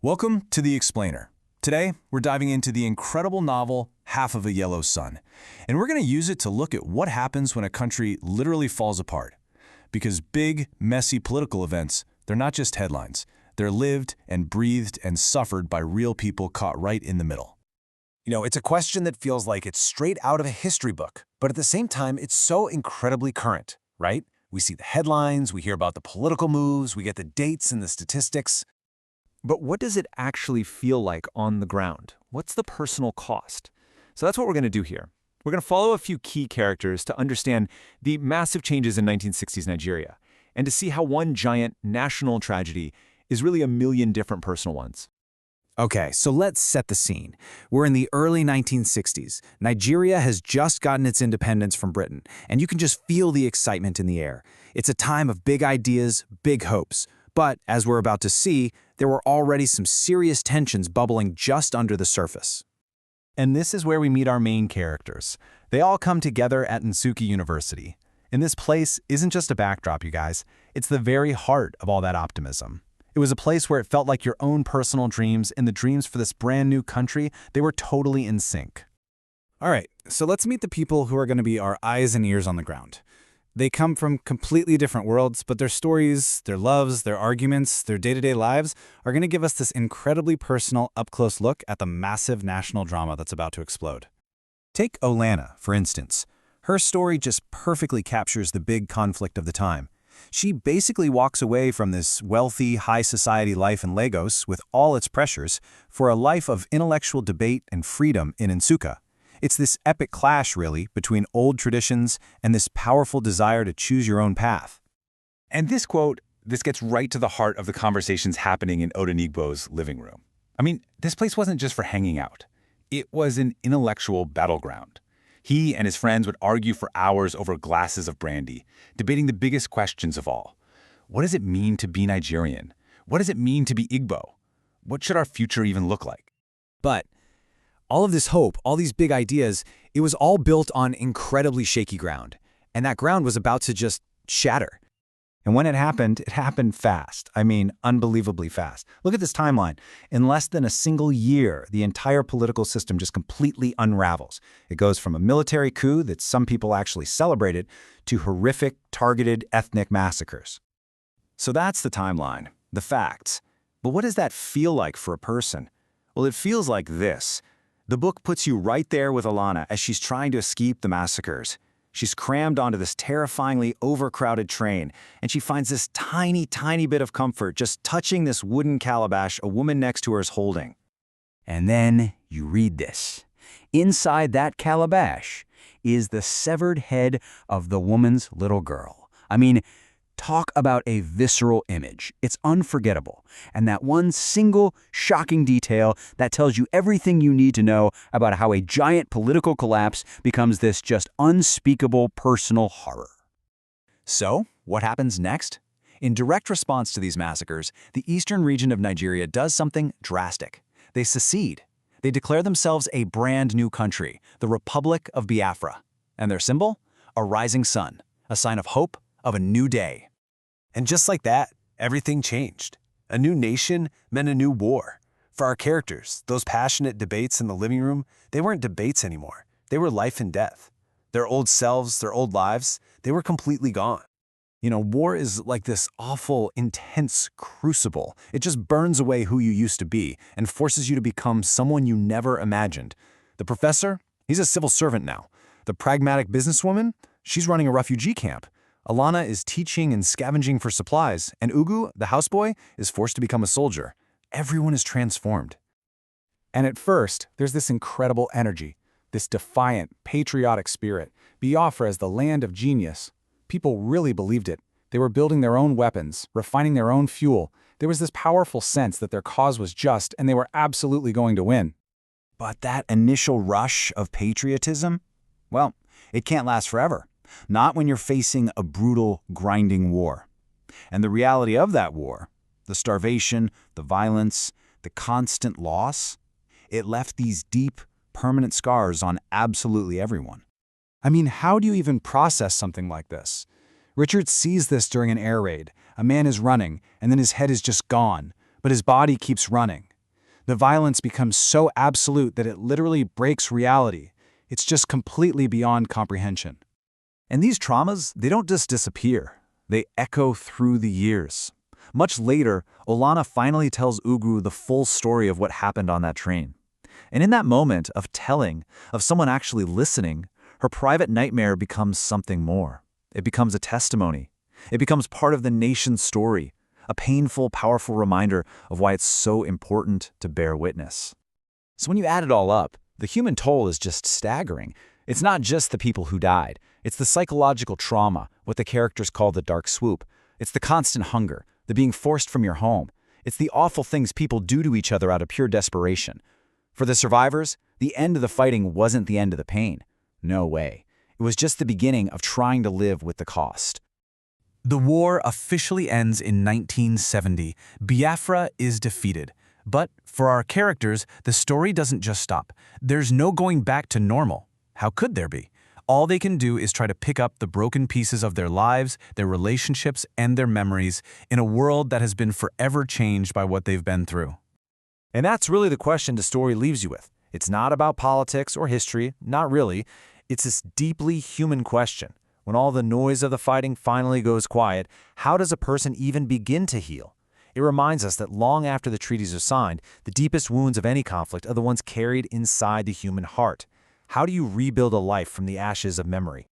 Welcome to The Explainer. Today, we're diving into the incredible novel Half of a Yellow Sun, and we're going to use it to look at what happens when a country literally falls apart. Because big, messy political events, they're not just headlines. They're lived and breathed and suffered by real people caught right in the middle. It's a question that feels like it's straight out of a history book, but at the same time, it's so incredibly current, right? We see the headlines, we hear about the political moves, we get the dates and the statistics. But what does it actually feel like on the ground? What's the personal cost? So that's what we're going to do here. We're going to follow a few key characters to understand the massive changes in 1960s Nigeria, and to see how one giant national tragedy is really a million different personal ones. Okay, so let's set the scene. We're in the early 1960s. Nigeria has just gotten its independence from Britain, and you can just feel the excitement in the air. It's a time of big ideas, big hopes. But, as we're about to see, there were already some serious tensions bubbling just under the surface. And this is where we meet our main characters. They all come together at Nsukka University. And this place isn't just a backdrop, you guys. It's the very heart of all that optimism. It was a place where it felt like your own personal dreams and the dreams for this brand new country, they were totally in sync. All right, so let's meet the people who are going to be our eyes and ears on the ground. They come from completely different worlds, but their stories, their loves, their arguments, their day-to-day lives are going to give us this incredibly personal, up-close look at the massive national drama that's about to explode. Take Olana, for instance. Her story just perfectly captures the big conflict of the time. She basically walks away from this wealthy, high-society life in Lagos with all its pressures for a life of intellectual debate and freedom in Nsukka. It's this epic clash, really, between old traditions and this powerful desire to choose your own path. And this quote, this gets right to the heart of the conversations happening in Odenigbo's living room. I mean, this place wasn't just for hanging out. It was an intellectual battleground. He and his friends would argue for hours over glasses of brandy, debating the biggest questions of all. What does it mean to be Nigerian? What does it mean to be Igbo? What should our future even look like? But all of this hope, all these big ideas, it was all built on incredibly shaky ground. And that ground was about to just shatter. And when it happened fast. I mean, unbelievably fast. Look at this timeline. In less than a single year, the entire political system just completely unravels. It goes from a military coup that some people actually celebrated to horrific, targeted ethnic massacres. So that's the timeline, the facts. But what does that feel like for a person? Well, it feels like this. The book puts you right there with Olana as she's trying to escape the massacres. She's crammed onto this terrifyingly overcrowded train, and she finds this tiny, tiny bit of comfort just touching this wooden calabash a woman next to her is holding. And then you read this. Inside that calabash is the severed head of the woman's little girl. I mean, talk about a visceral image. It's unforgettable. And that one single shocking detail that tells you everything you need to know about how a giant political collapse becomes this just unspeakable personal horror. So, what happens next? In direct response to these massacres, the eastern region of Nigeria does something drastic. They secede. They declare themselves a brand new country, the Republic of Biafra. And their symbol? A rising sun, a sign of hope, of a new day. And just like that, everything changed. A new nation meant a new war. For our characters, those passionate debates in the living room, they weren't debates anymore. They were life and death. Their old selves, their old lives, they were completely gone. War is like this awful, intense crucible. It just burns away who you used to be and forces you to become someone you never imagined. The professor, he's a civil servant now. The pragmatic businesswoman, she's running a refugee camp. Olana is teaching and scavenging for supplies, and Ugu, the houseboy, is forced to become a soldier. Everyone is transformed. And at first, there's this incredible energy, this defiant, patriotic spirit. Biafra as the land of genius. People really believed it. They were building their own weapons, refining their own fuel. There was this powerful sense that their cause was just and they were absolutely going to win. But that initial rush of patriotism, well, it can't last forever. Not when you're facing a brutal, grinding war. And the reality of that war, the starvation, the violence, the constant loss, it left these deep, permanent scars on absolutely everyone. I mean, how do you even process something like this? Richard sees this during an air raid. A man is running, and then his head is just gone, but his body keeps running. The violence becomes so absolute that it literally breaks reality. It's just completely beyond comprehension. And these traumas, they don't just disappear. They echo through the years. Much later, Olana finally tells Ugru the full story of what happened on that train. And in that moment of telling, of someone actually listening, her private nightmare becomes something more. It becomes a testimony. It becomes part of the nation's story, a painful, powerful reminder of why it's so important to bear witness. So when you add it all up, the human toll is just staggering. It's not just the people who died. It's the psychological trauma, what the characters call the dark swoop. It's the constant hunger, the being forced from your home. It's the awful things people do to each other out of pure desperation. For the survivors, the end of the fighting wasn't the end of the pain. No way. It was just the beginning of trying to live with the cost. The war officially ends in 1970. Biafra is defeated. But for our characters, the story doesn't just stop. There's no going back to normal. How could there be? All they can do is try to pick up the broken pieces of their lives, their relationships, and their memories in a world that has been forever changed by what they've been through. And that's really the question the story leaves you with. It's not about politics or history, not really. It's this deeply human question. When all the noise of the fighting finally goes quiet, how does a person even begin to heal? It reminds us that long after the treaties are signed, the deepest wounds of any conflict are the ones carried inside the human heart. How do you rebuild a life from the ashes of memory?